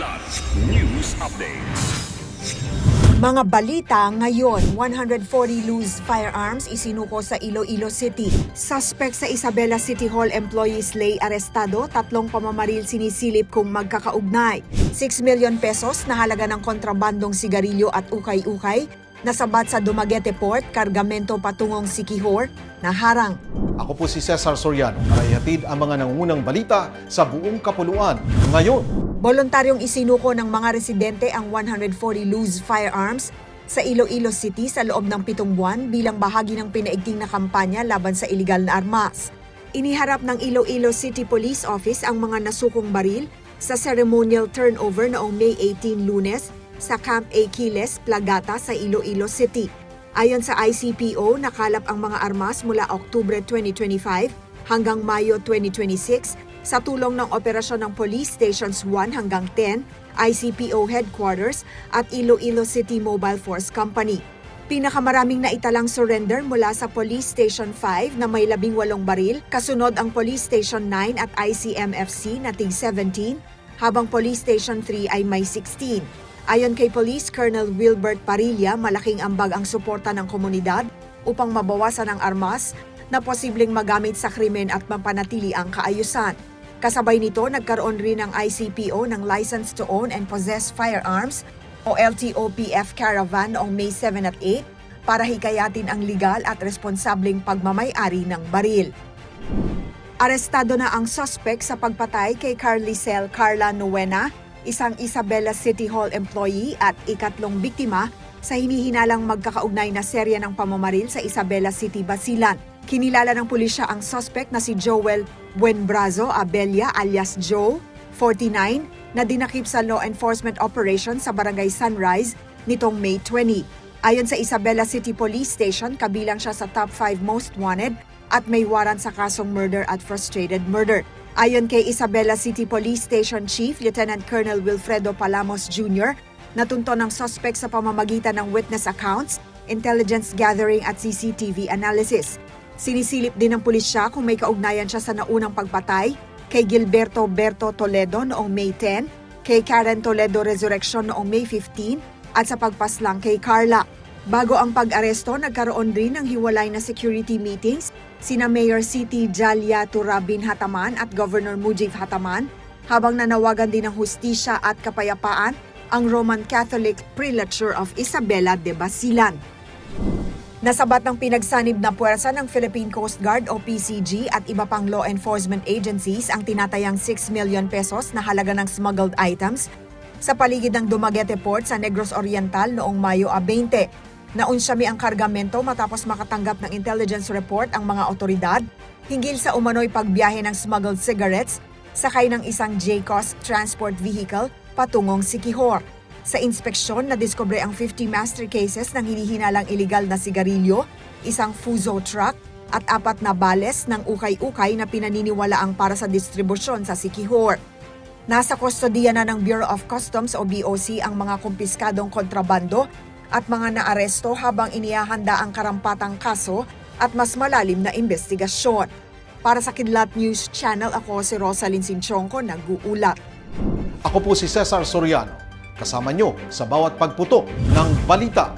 Kilat News Updates. Mga balita ngayon, 140 loose firearms isinuko sa Iloilo City. Suspect sa Isabela City Hall employee Slay arestado, 3 pamamaril sinisilip kung magkakaugnay. 6 million pesos na halaga ng kontrabandong sigarilyo at ukay-ukay nasabat sa Dumaguete Port, kargamento patungong Siquijor, naharang. Ako po si Cesar Soriano, para ihatid ang mga nangungunang balita sa buong kapuluan ngayon. Voluntaryong isinuko ng mga residente ang 140 loose firearms sa Iloilo City sa loob ng 7 buwan bilang bahagi ng pinaigting na kampanya laban sa iligal na armas. Iniharap ng Iloilo City Police Office ang mga nasukong baril sa ceremonial turnover noong May 18 Lunes sa Camp Aquiles, Plagata sa Iloilo City. Ayon sa ICPO, nakalap ang mga armas mula Oktubre 2025 hanggang Mayo 2026 sa tulong ng operasyon ng Police Stations 1 hanggang 10, ICPO Headquarters at Iloilo City Mobile Force Company. Pinakamaraming naitalang surrender mula sa Police Station 5 na may 18 baril, kasunod ang Police Station 9 at ICMFC na tig 17, habang Police Station 3 ay may 16. Ayon kay Police Colonel Wilbert Parilla, malaking ambag ang suporta ng komunidad upang mabawasan ang armas na posibleng magamit sa krimen at mapanatili ang kaayusan. Kasabay nito, nagkaroon rin ng ICPO ng License to Own and Possess Firearms o LTOPF Caravan noong May 7 at 8 para hikayatin ang legal at responsableng pagmamay-ari ng baril. Arestado na ang suspect sa pagpatay kay Carlisel Carla Nuena, isang Isabela City Hall employee at ikatlong biktima sa hinihinalang magkakaugnay na serya ng pamamaril sa Isabela City, Basilan. Kinilala ng pulisya ang suspect na si Joel Buenbrazo Abella alias Joe, 49, na dinakip sa law enforcement operation sa Barangay Sunrise nitong May 20. Ayon sa Isabela City Police Station, kabilang siya sa top 5 most wanted at may warrant sa kasong murder at frustrated murder. Ayon kay Isabela City Police Station Chief Lieutenant Colonel Wilfredo Palamos Jr., natunto ng suspect sa pamamagitan ng witness accounts, intelligence gathering at CCTV analysis. Sinisilip din ng pulisya kung may kaugnayan siya sa naunang pagpatay kay Gilberto Berto Toledo noong May 10, kay Karen Toledo Resurrection noong May 15 at sa pagpaslang kay Carla. Bago ang pag-aresto, nagkaroon rin ng hiwalay na security meetings sina Mayor City Jalia Turabin Hataman at Governor Mujib Hataman, habang nanawagan din ng hustisya at kapayapaan ang Roman Catholic Prelature of Isabela de Basilan. Nasabat ng pinagsanib na puwersa ng Philippine Coast Guard o PCG at iba pang law enforcement agencies ang tinatayang 6 million pesos na halaga ng smuggled items sa paligid ng Dumaguete Port sa Negros Oriental noong Mayo 20. Naunsyami ang kargamento matapos makatanggap ng intelligence report ang mga otoridad hinggil sa umano'y pagbiyahe ng smuggled cigarettes sakay ng isang JCOS transport vehicle patungong Siquijor. Sa inspeksyon, nadiskubre ang 50 master cases ng hinihinalang iligal na sigarilyo, isang Fuso truck at 4 na bales ng ukay-ukay na pinaniniwalaang para sa distribusyon sa Siquijor. Nasa kustodiya na ng Bureau of Customs o BOC ang mga kumpiskadong kontrabando at mga naaresto habang inihahanda ang karampatang kaso at mas malalim na investigasyon. Para sa Kidlat News Channel, ako si Rosalyn Sinchonco, nag-uulat. Ako po si Cesar Soriano, kasama nyo sa bawat pagputok ng balita.